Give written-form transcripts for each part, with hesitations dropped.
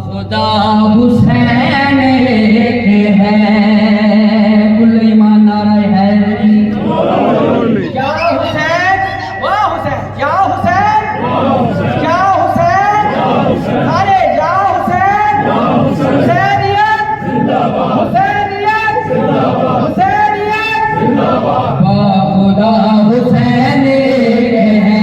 खुदा हुसैन एक है, कुल ईमान नारा है। क्या हुसैन, वाह हुसैन, क्या हुसैन, क्या हुसैन, अरे क्या हुसैन, हुसैनियत जिंदाबाद, हुसैनियत जिंदाबाद, हुसैनियत जिंदाबाद। खुदा हुसैन एक है,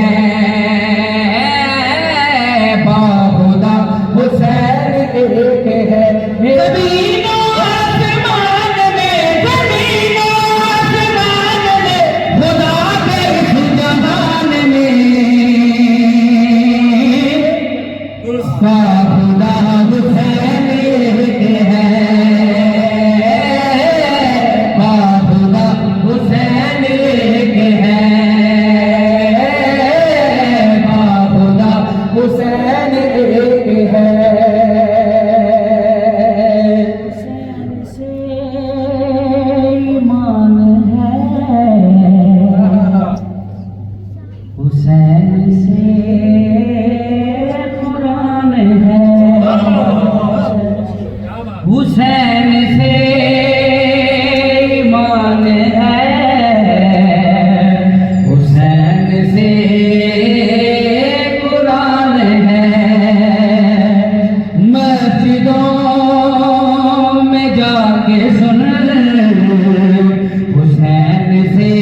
खुदा हुसैन एक है। ज़मीनों आसमान में, ज़मीनों आसमान में, खुदा के इस जहान में खुदा हुसैन एक है, खुदा हुसैन एक है, खुदा हुसैन एक है। हुसैन से ईमान है, हुसैन से कुरान है, हुसैन से ईमान है, हुसैन से कुरान है। मस्जिदों में जाके सुन, हुसैन से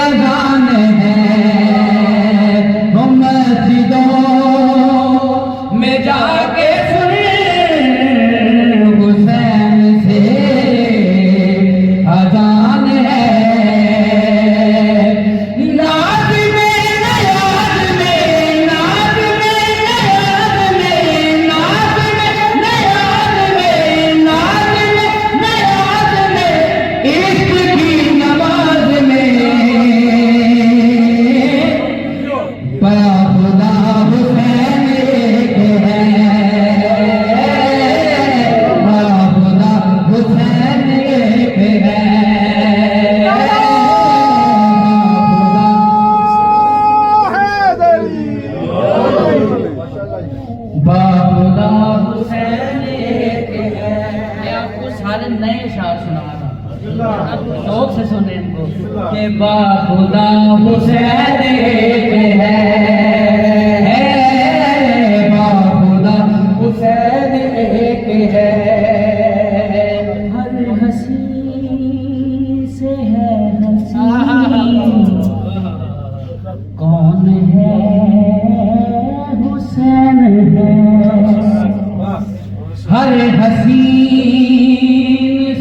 अज़ान है। वो मस्जिदों में जाके सुन, हुसैन से अज़ान है। नाज़ में नयाज़ में, नाज़ में नयाज़ में, नाज़ में नयाज़ में, नाज़ में नयाज़ में, इश्क की नमाज में खुदा हुसैन एक है, खुदा हुसैन एक है, खुदा हुसैन एक है। मैं आपको सारे नए शार सुना रहा हूँ, आप शौक से सुने इनको कि खुदा हुसैन एक है, खुदा हुसैन एक है। हर हंसी से है हंसी, कौन है हुसैन है। हर हसीन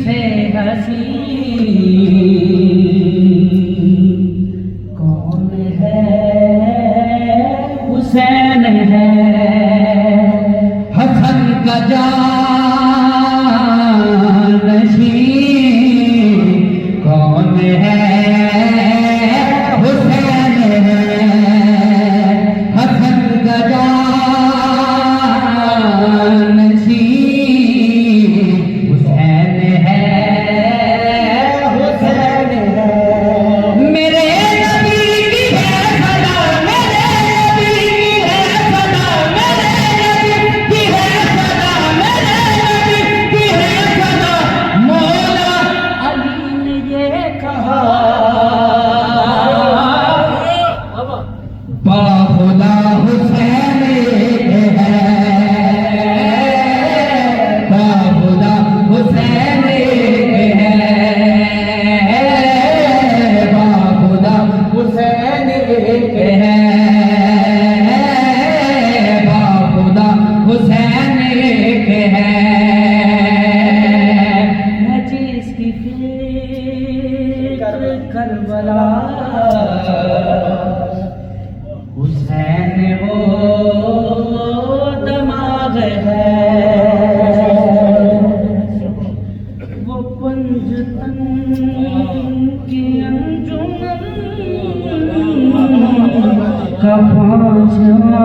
से हसी, कौन है हुसैन है। हसन का जानशीं कौन है, हुसैन है। हसन का जानशीं हुसैन है, हुसैन है। मेरे नबी की है सदा, मेरे नबी की है सदा, मेरे नबी की है सदा, मेरे नबी की है सदा। मौला अली ने ये कहा, खुदा हुसैन एक है, खुदा हुसैन एक है, खुदा हुसैन एक है, खुदा हुसैन एक है। मैं जिसकी फिक्र करबला, हुसैन वो दमाग है, वो पंजतन की अंजुमन का पांचवा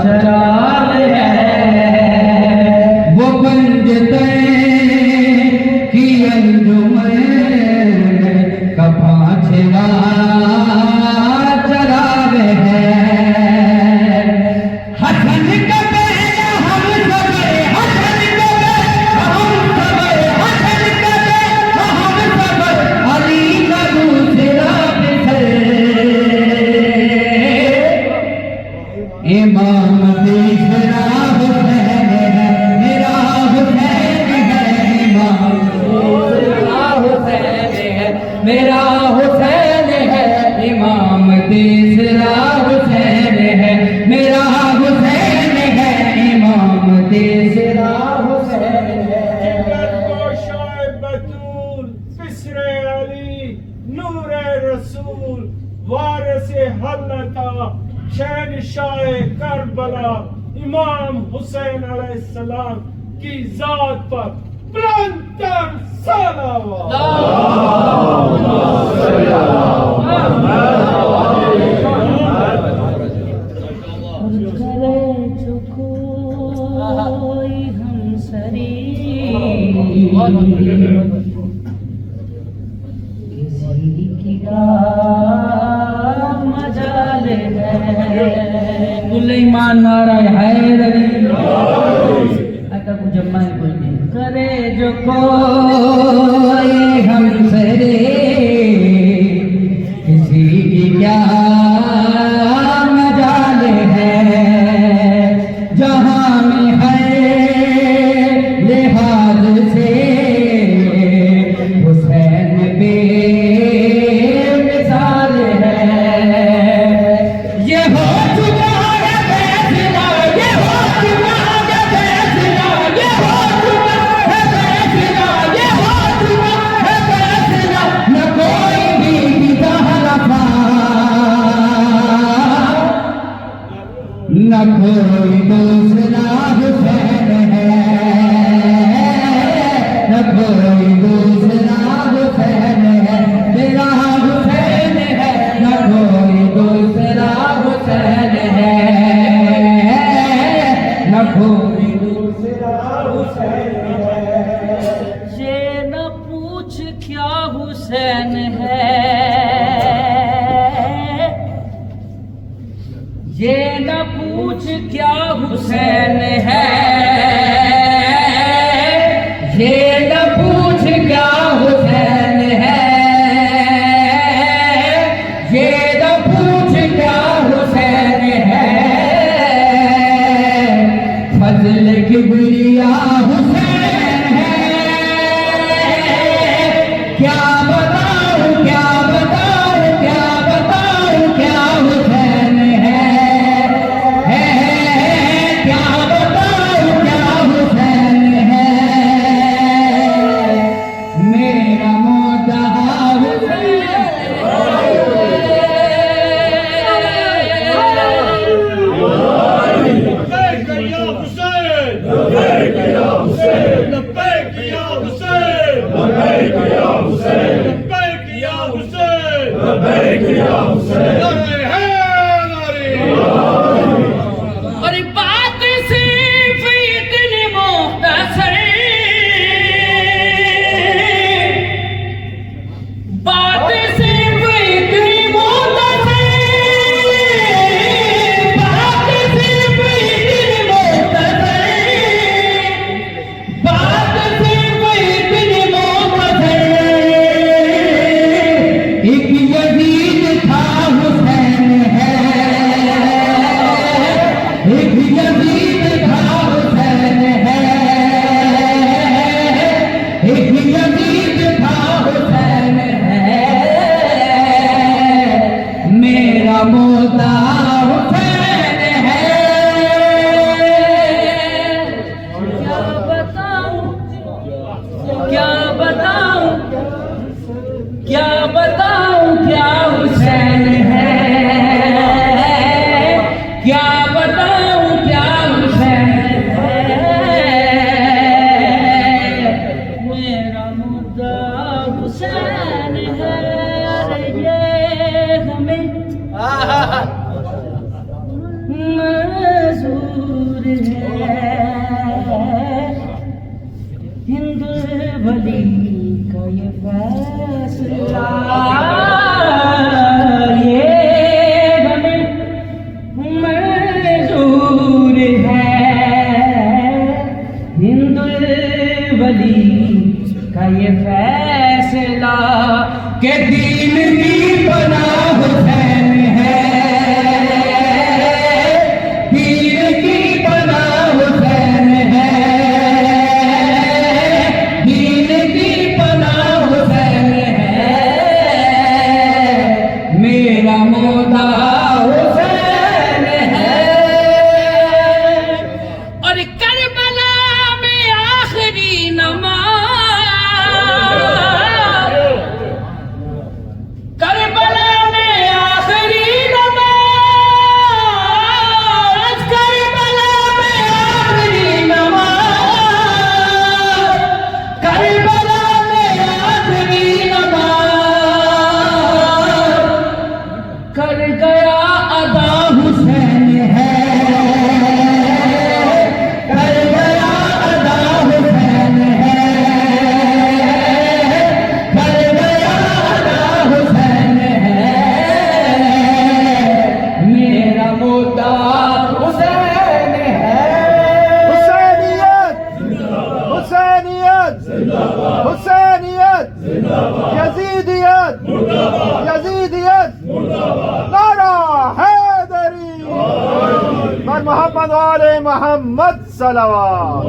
चराग है। वो पंजतन की अंजुमन का पांचवा चराग है। शहनशाह करबला इमाम हुसैन अलैहिस्सलाम की जात पर बुलंदतर सलावत। करे जो कोई हमसरी किसी की मजाल है सुलेमान नारा हैदरी अगर कुछ जम्मा है कोई नहीं करे जो कोई हमसरी किसी की क्या मजाल है जहां में है लिहाज से हुसैन बे मिसाल है ये हो चुका है फैसला ये हो चुका है फैसला ये हो चुका है फैसला ये हो चुका है फैसला न कोई भी हलफा न कोई दूसरा हुसैन है न कोई दूसरा हुसैन है मेरा हुसैन है न कोई दूसरा हुसैन है न कोई दूसरा हुसैन है ये न पूछ क्या हुसैन है ये न पूछ क्या हुसैन है ये न पूछ क्या हुसैन है ये न पूछ क्या हुसैन है फजल किबरिया हुसैन है क्या बताऊं क्या बताऊं क्या बताऊं क्या हुसैन है क्या बताऊं क्या हुसैन है मेरा मोटा लब्बैक या हुसैन लब्बैक या हुसैन लब्बैक या हुसैन लब्बैक या हुसैन लब्बैक या हुसैन लब्बैक या हुसैन नारे है नारे और बात सिर्फ इतनी मुख्तसर बात सिर्फ इतनी मुख्तसर बात सिर्फ इतनी मुख्तसर बात सिर्फ इतनी मुख्तसर एक यजीद था हुसैन है एक यजीद था हुसैन है एक यजीद था हुसैन है मेरा मोता हुसैन है क्या बताऊं क्या बताऊं क्या बताऊं क्या हुसैन है क्या बताऊं क्या हुसैन है मेरा मुद्दा हुसैन है अरे ये हमें मंजूर है हिंदू वली का ये फैसला ये हमें मंजूर है हिंदू वली का ये फैसला के दीन की बना हुसैन है दीन की बना हुसैन है दीन की बना हुसैन है मेरा मोदा हुसैन है और करबला में आखिरी नमाज और मोहम्मद वाले मोहम्मद सलवात।